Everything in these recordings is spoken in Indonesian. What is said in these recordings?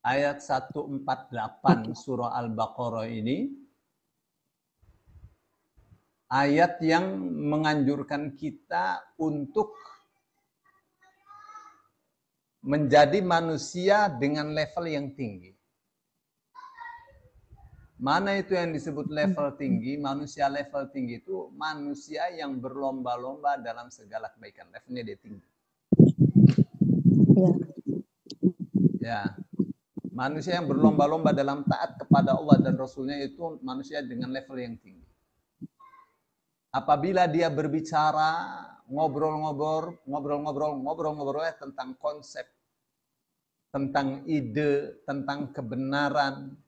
ayat 148 surah Al-Baqarah ini ayat yang menganjurkan kita untuk menjadi manusia dengan level yang tinggi. Mana itu yang disebut level tinggi? Manusia level tinggi itu manusia yang berlomba-lomba dalam segala kebaikan. Levelnya dia tinggi. Ya. Manusia yang berlomba-lomba dalam taat kepada Allah dan Rasulnya itu manusia dengan level yang tinggi. Apabila dia berbicara, ngobrol-ngobrol tentang konsep, tentang ide, tentang kebenaran,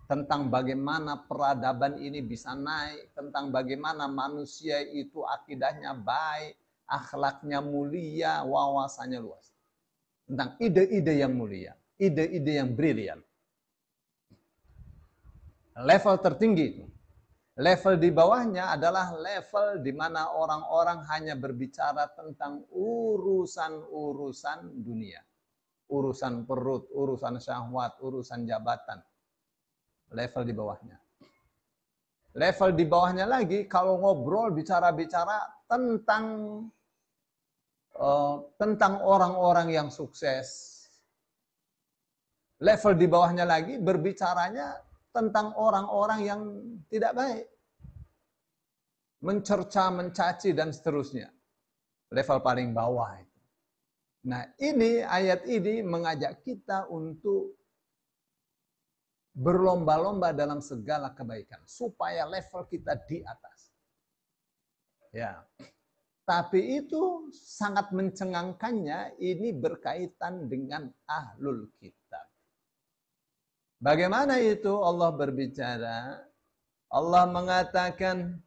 tentang bagaimana peradaban ini bisa naik, tentang bagaimana manusia itu akidahnya baik, akhlaknya mulia, wawasannya luas. Tentang ide-ide yang mulia, ide-ide yang brilian. Level tertinggi itu. Level di bawahnya adalah level di mana orang-orang hanya berbicara tentang urusan-urusan dunia. Urusan perut, urusan syahwat, urusan jabatan. Level di bawahnya. Level di bawahnya lagi, kalau ngobrol, bicara-bicara tentang orang-orang yang sukses. Level di bawahnya lagi, berbicaranya tentang orang-orang yang tidak baik. Mencerca, mencaci, dan seterusnya. Level paling bawah itu. Nah, ini ayat ini mengajak kita untuk berlomba-lomba dalam segala kebaikan. Supaya level kita di atas. Ya. Tapi itu sangat mencengangkannya, ini berkaitan dengan ahlul kitab. Bagaimana itu Allah berbicara? Allah mengatakan,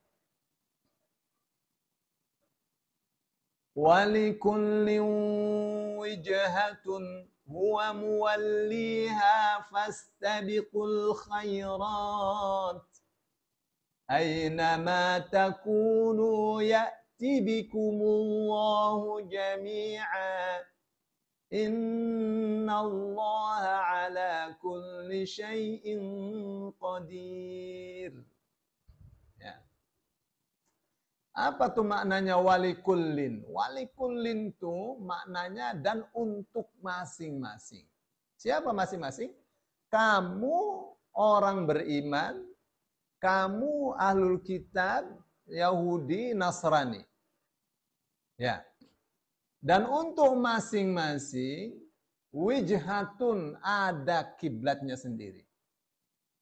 وَلِكُلٍّ وِجْهَةٌ هُوَ مُوَلِّيهَا فَاسْتَبِقُوا الْخَيْرَاتِ أَيْنَمَا تَكُونُوا يَأْتِ بِكُمُ اللَّهُ جَمِيعًا إِنَّ اللَّهَ عَلَى كُلِّ شَيْءٍ قَدِيرٌ. Apa tuh maknanya walikullin? Walikullin tuh maknanya dan untuk masing-masing. Siapa masing-masing? Kamu orang beriman, kamu ahlul kitab, Yahudi, Nasrani. Ya. Dan untuk masing-masing, wijhatun, ada kiblatnya sendiri.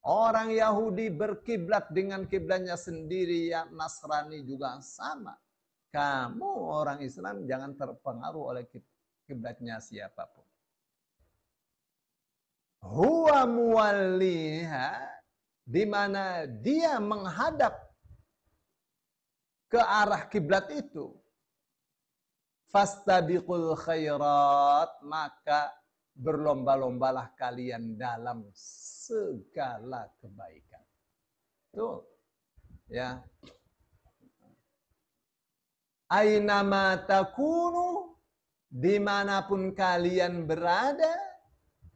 Orang Yahudi berkiblat dengan kiblatnya sendiri, yang Nasrani juga sama. Kamu orang Islam jangan terpengaruh oleh kiblatnya siapapun. Huwa muwalliha, di mana dia menghadap ke arah kiblat itu. Fastabiqul khairat, maka berlomba-lombalah kalian dalam segala kebaikan. Tuh, ya. Ainama takunu, dimanapun kalian berada,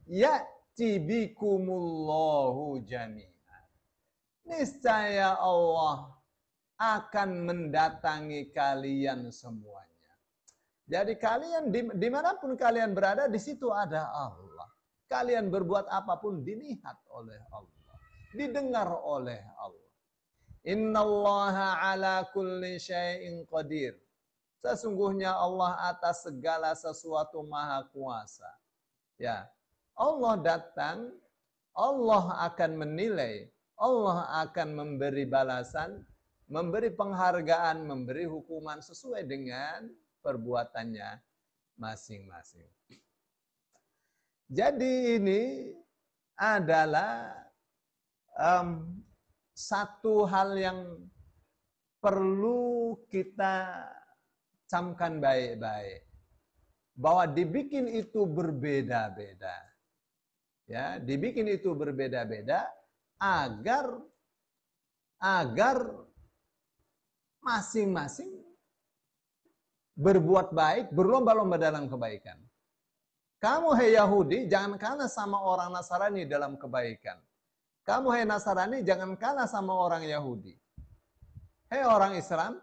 ya'ti bikumullahu jami'an. Niscaya Allah akan mendatangi kalian semuanya. Jadi kalian dimanapun kalian berada, di situ ada Allah. Kalian berbuat apapun dilihat oleh Allah, didengar oleh Allah. Innallaha ala kulli syai'in qadir. Sesungguhnya Allah atas segala sesuatu maha kuasa. Ya, Allah datang, Allah akan menilai, Allah akan memberi balasan, memberi penghargaan, memberi hukuman sesuai dengan perbuatannya masing-masing. Jadi ini adalah satu hal yang perlu kita camkan baik-baik. Bahwa dibikin itu berbeda-beda. Ya, dibikin itu berbeda-beda agar masing-masing berbuat baik, berlomba-lomba dalam kebaikan. Kamu hai Yahudi, jangan kalah sama orang Nasrani dalam kebaikan. Kamu hai Nasrani, jangan kalah sama orang Yahudi. Hai orang Islam,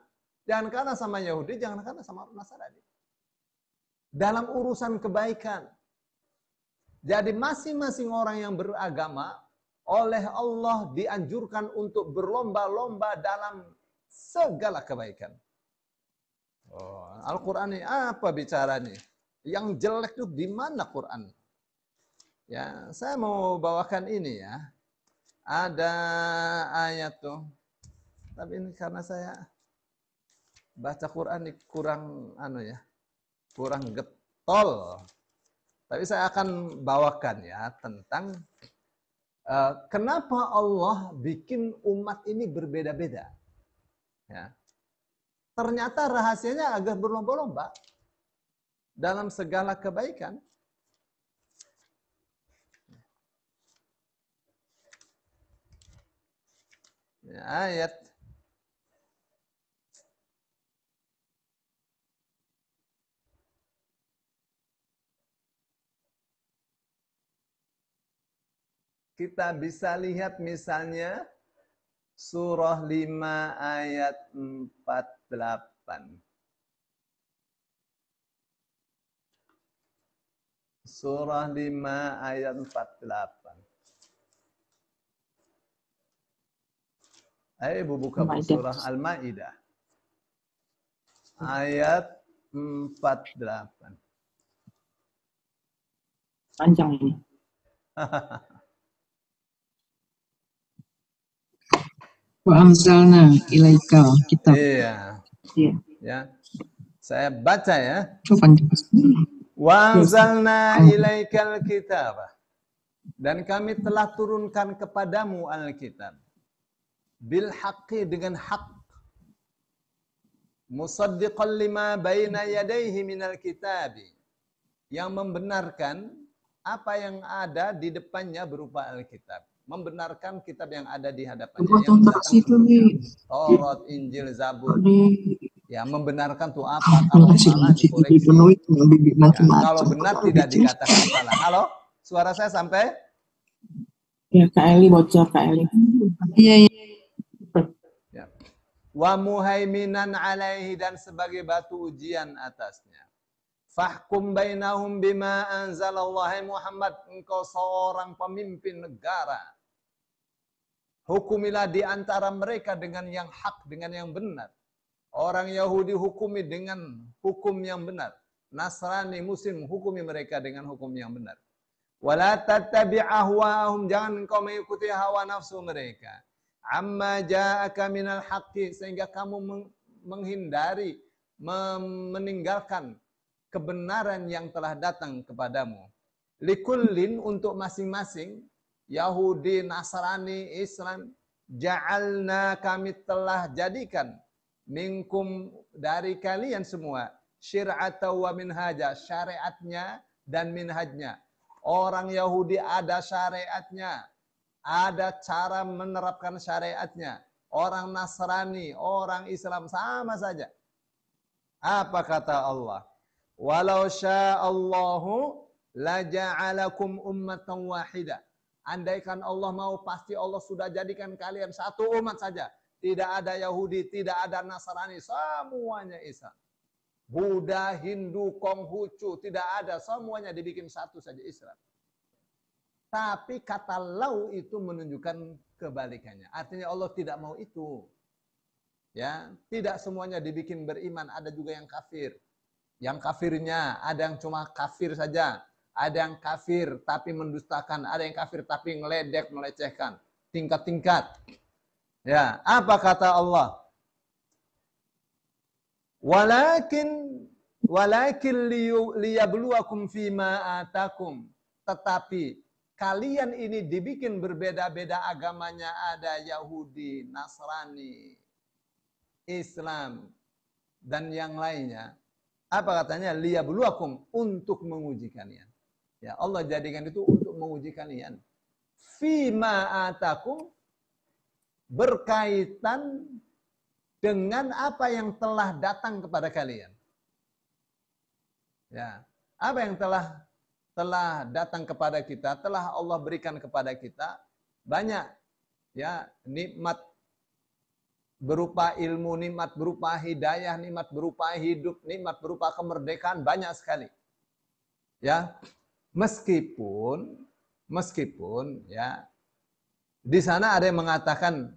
jangan kalah sama Yahudi, jangan kalah sama orang Nasrani. Dalam urusan kebaikan. Jadi masing-masing orang yang beragama, oleh Allah dianjurkan untuk berlomba-lomba dalam segala kebaikan. Oh, Al-Quran ini apa bicaranya? Yang jelek itu di mana Quran? Ya, saya mau bawakan ini ya. Ada ayat tuh. Tapi ini karena saya baca Quran ini kurang kurang getol. Tapi saya akan bawakan ya tentang kenapa Allah bikin umat ini berbeda-beda. Ya. Ternyata rahasianya agar berlomba-lomba dalam segala kebaikan. Ya, ayat kita bisa lihat misalnya surah 5 ayat 48. Surah 5 ayat 48. Ayo Ibu buka surah Al-Maidah. Ayat 48. Panjang ini. Wa anzalna ilaika kitab. Iya. Ya. Saya baca ya. Coba. Wa anzalna ilaikal kitab. Dan kami telah turunkan kepadamu Alkitab. Bil haqqi dengan hak. Musaddiqan lima baina yadayhi minal kitabi. Yang membenarkan apa yang ada di depannya berupa Alkitab. Membenarkan kitab yang ada di hadapannya. Yang Taurat, Injil, Zabur. Ya, membenarkan tuh apa, kalau salah dikoreksi. Ya, kalau benar tidak dikatakan salah. Halo? Suara saya sampai? Ya, Kak Eli bocor, Kak Eli. Iya, iya. Ya. Wa muhaiminan alaihi, dan sebagai batu ujian atasnya. Fahkum bainahum bima anzalallah. Muhammad, engkau seorang pemimpin negara. Hukumilah di antara mereka dengan yang hak, dengan yang benar. Orang Yahudi hukumi dengan hukum yang benar. Nasrani, Muslim hukumi mereka dengan hukum yang benar. Wala tattabi' ahwa'ahum, jangan engkau mengikuti hawa nafsu mereka. Amma ja'aka minal haqqi, sehingga kamu menghindari, meninggalkan kebenaran yang telah datang kepadamu. Likullin, untuk masing-masing, Yahudi, Nasrani, Islam, ja'alna, kami telah jadikan, minkum, dari kalian semua, syir'ata wa minhaja, syariatnya dan minhajnya. Orang Yahudi ada syariatnya, ada cara menerapkan syariatnya. Orang Nasrani, orang Islam sama saja. Apa kata Allah? Walau sya'allahu laja'alakum ummatan wahidah. Andaikan Allah mau, pasti Allah sudah jadikan kalian satu umat saja. Tidak ada Yahudi, tidak ada Nasrani, semuanya Islam. Buddha, Hindu, Konghucu, tidak ada, semuanya dibikin satu saja Islam. Tapi kata lau itu menunjukkan kebalikannya. Artinya Allah tidak mau itu. Ya, tidak semuanya dibikin beriman, ada juga yang kafir. Yang kafirnya ada yang cuma kafir saja, ada yang kafir tapi mendustakan, ada yang kafir tapi ngeledek, melecehkan, tingkat-tingkat. Ya, apa kata Allah? Walakin liyabluwakum fima atakum. Tetapi kalian ini dibikin berbeda-beda agamanya, ada Yahudi, Nasrani, Islam, dan yang lainnya. Apa katanya? Liyabluwakum, untuk menguji kalian. Ya, Allah jadikan itu untuk menguji kalian. Fima atakum, berkaitan dengan apa yang telah datang kepada kalian. Ya, apa yang telah telah datang kepada kita, telah Allah berikan kepada kita banyak ya nikmat berupa ilmu, nikmat berupa hidayah, nikmat berupa hidup, nikmat berupa kemerdekaan banyak sekali. Ya, meskipun ya di sana ada yang mengatakan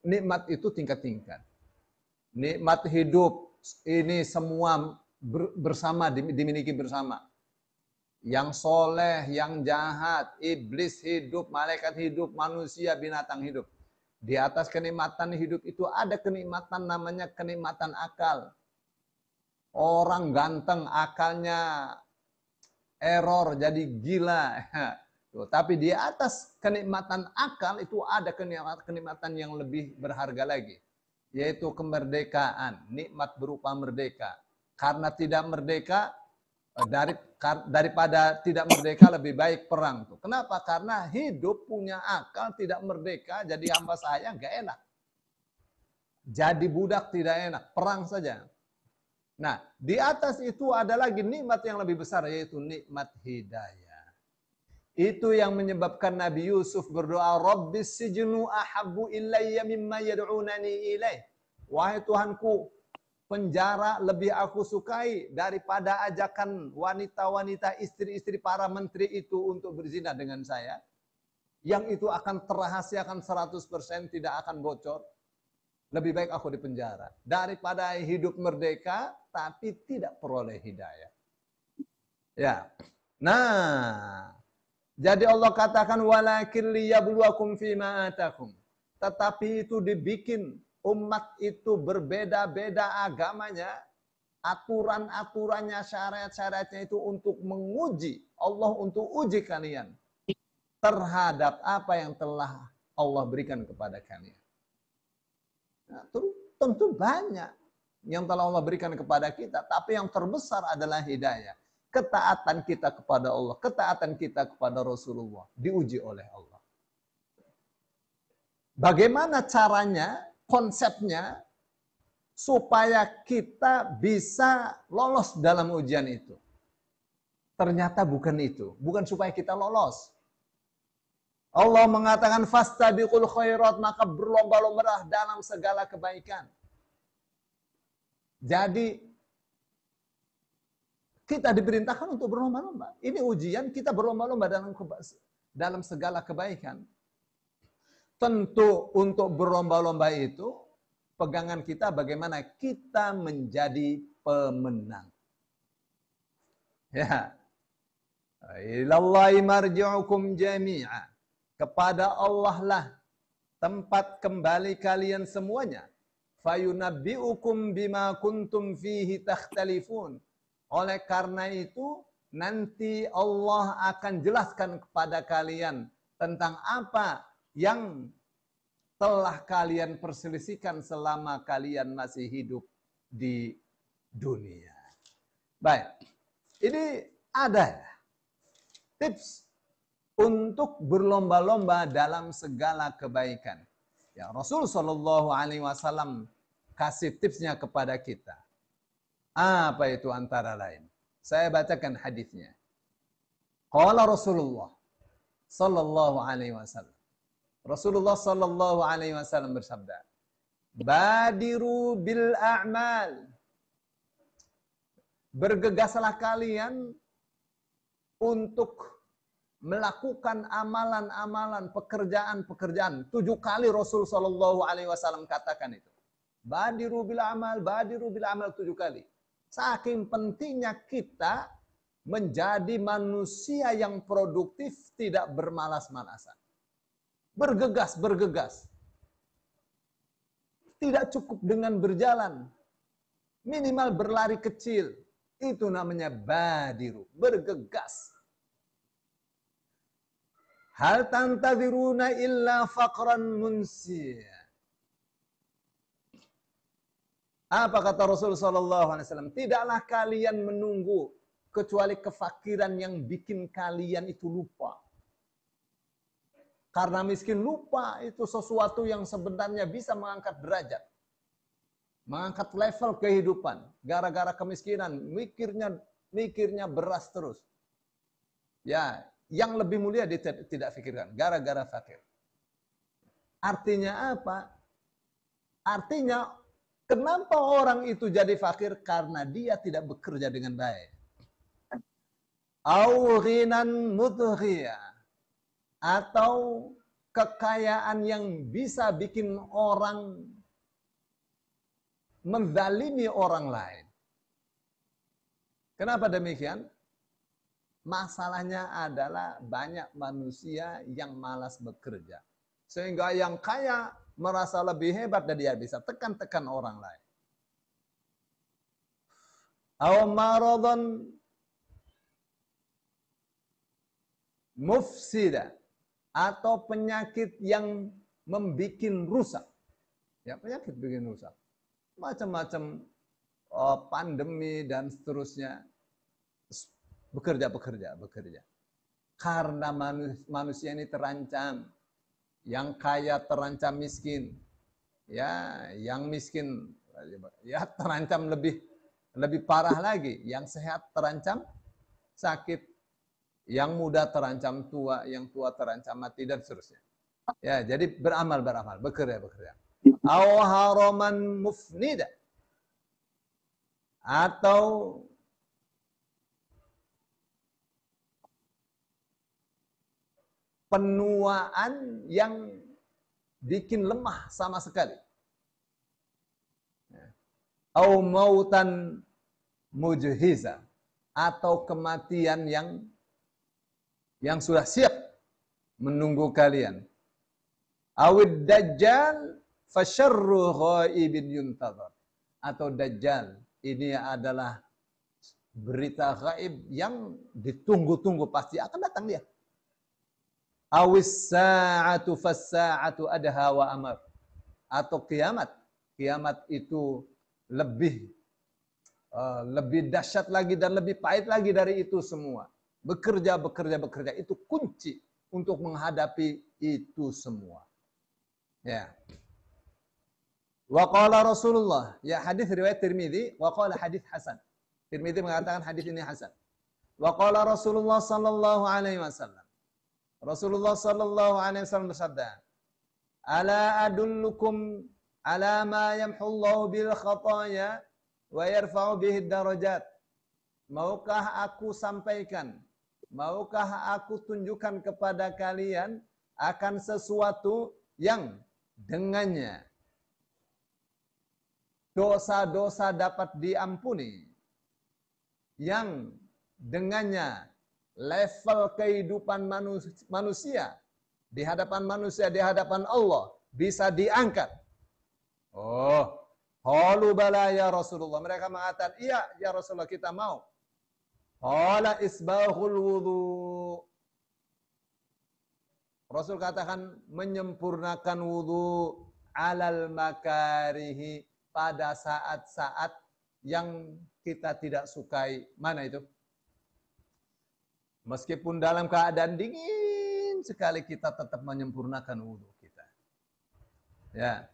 nikmat itu tingkat-tingkat. Nikmat hidup ini semua bersama, dimiliki bersama. Yang soleh, yang jahat, iblis hidup, malaikat hidup, manusia, binatang hidup. Di atas kenikmatan hidup itu ada kenikmatan namanya kenikmatan akal. Orang ganteng akalnya error jadi gila. Tapi di atas kenikmatan akal itu ada kenikmatan yang lebih berharga lagi. Yaitu kemerdekaan, nikmat berupa merdeka. Karena tidak merdeka, daripada tidak merdeka lebih baik perang tuh. Kenapa? Karena hidup punya akal tidak merdeka, jadi hamba saya nggak enak. Jadi budak tidak enak, perang saja. Nah, di atas itu ada lagi nikmat yang lebih besar, yaitu nikmat hidayah. Itu yang menyebabkan Nabi Yusuf berdoa, Rabbis sijnu ahabbu ilayya mimma yad'unani ilaih. Wahai Tuhanku, penjara lebih aku sukai daripada ajakan wanita-wanita, istri-istri para menteri itu untuk berzina dengan saya. Yang itu akan terahasiakan 100%, tidak akan bocor. Lebih baik aku di penjara. Daripada hidup merdeka, tapi tidak peroleh hidayah. Ya. Nah, jadi Allah katakan, walakin liyabluwakum fima atakum. Tetapi itu dibikin umat itu berbeda-beda agamanya, aturan-aturannya, syariat-syariatnya itu untuk menguji Allah, untuk uji kalian terhadap apa yang telah Allah berikan kepada kalian. Nah, tentu banyak yang telah Allah berikan kepada kita, tapi yang terbesar adalah hidayah. Ketaatan kita kepada Allah, ketaatan kita kepada Rasulullah diuji oleh Allah. Bagaimana caranya? Konsepnya supaya kita bisa lolos dalam ujian itu. Ternyata bukan itu, bukan supaya kita lolos. Allah mengatakan fastabiqul khairat, maka berlomba-lomba dalam segala kebaikan. Jadi kita diperintahkan untuk berlomba-lomba. Ini ujian, kita berlomba-lomba dalam segala kebaikan. Tentu untuk berlomba-lomba itu, pegangan kita bagaimana kita menjadi pemenang. Ya. Ilallahi marji'ukum jami'a. Kepada Allah lah tempat kembali kalian semuanya. Fayunabbi'ukum bima kuntum fihi takhtalifun. Oleh karena itu, nanti Allah akan jelaskan kepada kalian tentang apa yang telah kalian perselisihkan selama kalian masih hidup di dunia. Baik, ini ada tips untuk berlomba-lomba dalam segala kebaikan. Ya, Rasul Shallallahu Alaihi Wasallam kasih tipsnya kepada kita. Apa itu antara lain? Saya bacakan hadisnya. Qala Rasulullah Sallallahu Alaihi Wasallam. Rasulullah Sallallahu Alaihi Wasallam bersabda, Badiru bil a'mal. Bergegaslah kalian untuk melakukan amalan-amalan, pekerjaan-pekerjaan. 7 kali Rasul Sallallahu Alaihi Wasallam katakan itu. Badiru bil amal, badiru bil amal 7 kali. Saking pentingnya kita menjadi manusia yang produktif, tidak bermalas-malasan. Bergegas. Tidak cukup dengan berjalan. Minimal berlari kecil. Itu namanya badiru. Bergegas. Hal tantadhiruna illa faqran munsiya. Apa kata Rasulullah SAW? Tidaklah kalian menunggu kecuali kefakiran yang bikin kalian itu lupa. Karena miskin lupa itu sesuatu yang sebenarnya bisa mengangkat derajat. Mengangkat level kehidupan. Gara-gara kemiskinan, mikirnya beras terus. Ya, yang lebih mulia dia tidak pikirkan gara-gara fakir. Artinya apa? Artinya kenapa orang itu jadi fakir? Karena dia tidak bekerja dengan baik. Au ghinan mudghiya, atau kekayaan yang bisa bikin orang menzalimi orang lain. Kenapa demikian? Masalahnya adalah banyak manusia yang malas bekerja. Sehingga yang kaya merasa lebih hebat dan dia bisa tekan-tekan orang lain. Aw maradhan mufsida, atau penyakit yang membuat rusak. Ya, penyakit bikin rusak. Macam-macam pandemi dan seterusnya. Bekerja. Karena manusia ini terancam. Yang kaya terancam miskin. Ya, yang miskin ya terancam lebih parah lagi. Yang sehat terancam sakit. Yang muda terancam tua, yang tua terancam mati dan seterusnya. Ya, jadi beramal, bekerja. Aw haraman mufnida, atau penuaan yang bikin lemah sama sekali. Au mautan mujhiza, atau kematian yang sudah siap menunggu kalian. Awid dajjal fasyarru ghaibin yuntazar, atau dajjal ini adalah berita gaib yang ditunggu-tunggu, pasti akan datang dia. Awis sa'atu fas-sa'atu adha wa amar, atau kiamat itu lebih dahsyat lagi dan lebih pahit lagi dari itu semua. Bekerja itu kunci untuk menghadapi itu semua. Ya. Wa qala Rasulullah, ya, hadis riwayat Tirmizi, wa qala hadis hasan. Tirmizi mengatakan hadis ini hasan. Wa qala Rasulullah sallallahu alaihi wasallam. Rasulullah sallallahu alaihi wasallam bersabda, "Ala adullukum ala ma yamhullahu bil khataya wa yarfa'u bihi darajat." Maukah aku sampaikan, maukah aku tunjukkan kepada kalian akan sesuatu yang dengannya dosa-dosa dapat diampuni, yang dengannya level kehidupan manusia di hadapan Allah bisa diangkat. Oh, qalu bala ya Rasulullah. Mereka mengatakan, iya ya Rasulullah, kita mau. Qala isbahul wudu. Rasul katakan menyempurnakan wudu alal makarihi, pada saat-saat yang kita tidak sukai. Mana itu? Meskipun dalam keadaan dingin sekali, kita tetap menyempurnakan wudu kita. Ya.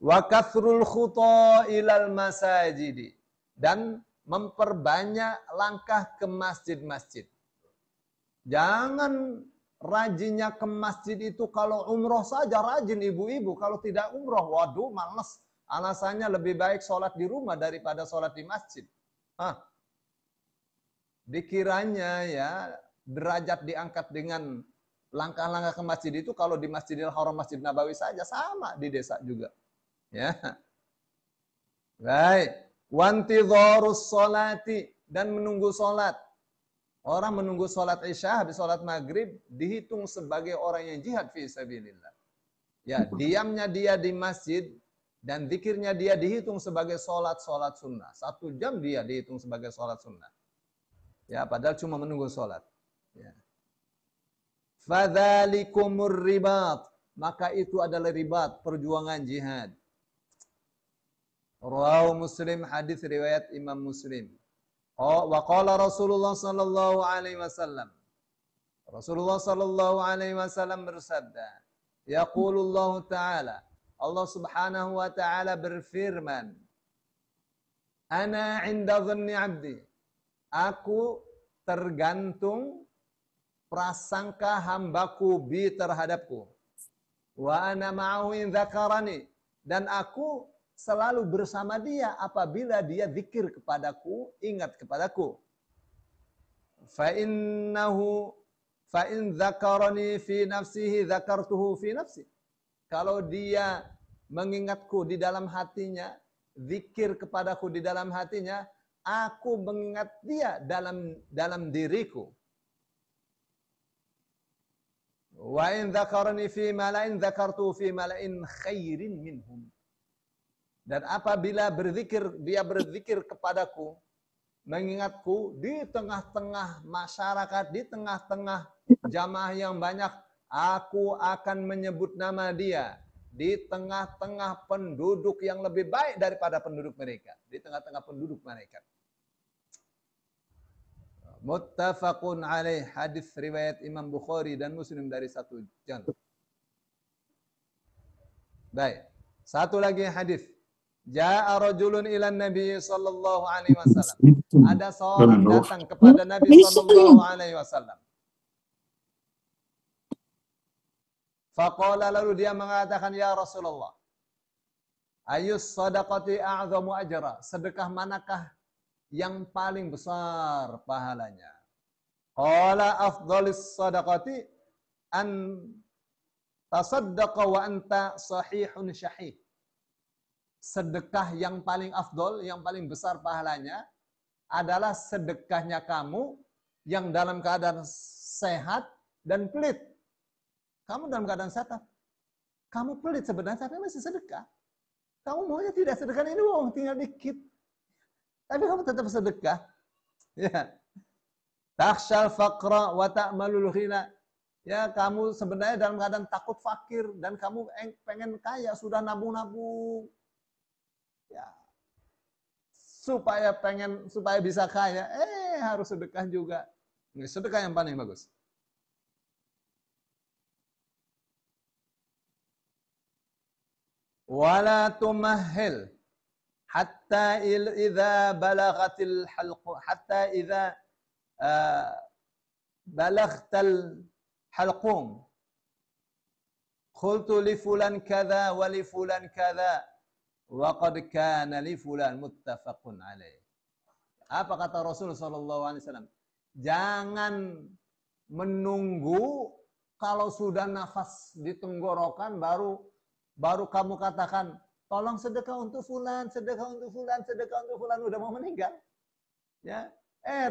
Wa kathrul khuta ilal masajidi, dan memperbanyak langkah ke masjid-masjid. Jangan rajinnya ke masjid itu kalau umroh saja rajin ibu-ibu, kalau tidak umroh, waduh males. Alasannya lebih baik sholat di rumah daripada sholat di masjid. Dikiranya ya derajat diangkat dengan langkah-langkah ke masjid itu kalau di Masjidil Haram, Masjid Nabawi saja, sama di desa juga. Ya. Baik. Wantidharus sholati, dan menunggu sholat. Orang menunggu sholat isya, habis sholat maghrib, dihitung sebagai orang yang jihad fi sabilillah. Ya, diamnya dia di masjid dan zikirnya dia dihitung sebagai sholat sunnah. 1 jam dia dihitung sebagai sholat sunnah. Ya, padahal cuma menunggu sholat. Ya. Fadzalikumur ribat, maka itu adalah ribat, perjuangan jihad. Rawahu Muslim, hadis riwayat Imam Muslim. Wa qala Rasulullah sallallahu alaihi wasallam. Rasulullah sallallahu alaihi wasallam bersabda, yaqulullah ta'ala, Allah Subhanahu wa ta'ala berfirman, ana 'inda dhanni 'abdi, aku tergantung prasangka hambaku bi terhadapku. Wa ana ma'ahu in dzakarani, dan aku selalu bersama dia apabila dia zikir kepadaku, ingat kepadaku. Fa in dzakarani fi nafsihi dzakartuhu fi nafsi. Kalau dia mengingatku di dalam hatinya, zikir kepadaku di dalam hatinya, aku mengingat dia dalam diriku. Wa in dzakarani fi mala'in dzakartuhu fi mala'in khairin minhum. Dan apabila dia berzikir kepadaku, mengingatku di tengah-tengah masyarakat, di tengah-tengah jamaah yang banyak, aku akan menyebut nama dia di tengah-tengah penduduk yang lebih baik daripada penduduk mereka, di tengah-tengah penduduk mereka. Muttafaqun alaih, hadis riwayat Imam Bukhari dan Muslim dari satu jalur. Baik, satu lagi hadis. Ja'a rajulun ila Nabi sallallahu alaihi wasallam. Ada seorang datang kepada Nabi sallallahu alaihi wasallam. Faqala, lalu dia mengatakan, ya Rasulullah, ayus sadaqati a'zamu ajra? Sedekah manakah yang paling besar pahalanya? Qala afdalis sadaqati an tasaddaqa wa anta sahihun syahih. Sedekah yang paling afdol, yang paling besar pahalanya adalah sedekahnya kamu yang dalam keadaan sehat dan pelit. Kamu dalam keadaan sehat, kamu pelit sebenarnya, tapi masih sedekah. Kamu maunya tidak sedekah ini, tinggal dikit. Tapi kamu tetap sedekah. Ya. Takhshal faqra wa ta'malul ghina. Ya, kamu sebenarnya dalam keadaan takut fakir dan kamu pengen kaya, sudah nabung-nabung. Ya. Supaya bisa kaya, harus sedekah juga. Ini sedekah yang paling bagus. Wala tumahhil hatta idza balaghatil halq, hatta idza balaghtal halqum qultu li fulan kadza wa li fulan kadza wa qad kana li fulan, muttafaqun alaih. Apa kata Rasul sallallahu alaihi wasallam? Jangan menunggu kalau sudah nafas di tenggorokan baru kamu katakan, tolong sedekah untuk fulan, sedekah untuk fulan, sedekah untuk fulan, udah mau meninggal. Ya,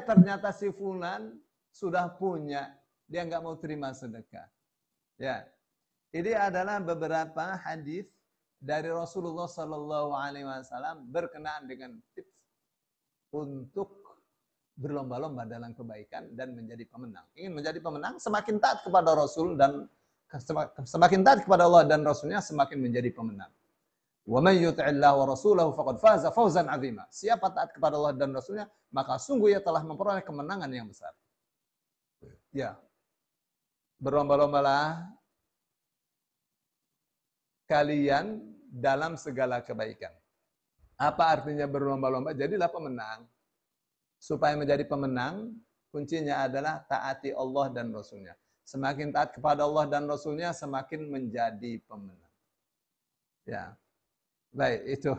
ternyata si fulan sudah punya, dia nggak mau terima sedekah. Ya, ini adalah beberapa hadis dari Rasulullah Sallallahu Alaihi Wasallam berkenaan dengan tips untuk berlomba-lomba dalam kebaikan dan menjadi pemenang. Ingin menjadi pemenang, semakin taat kepada Rasul dan semakin taat kepada Allah dan Rasulnya, semakin menjadi pemenang. Wa may yuti'illah wa rasulahu faqad faza fawzan 'azima. Siapa taat kepada Allah dan Rasulnya, maka sungguh ia telah memperoleh kemenangan yang besar. Ya. Berlomba-lombalah kalian dalam segala kebaikan. Apa artinya berlomba-lomba? Jadilah pemenang. Supaya menjadi pemenang, kuncinya adalah taati Allah dan Rasulnya. Semakin taat kepada Allah dan Rasulnya, semakin menjadi pemenang. Ya, baik, itu.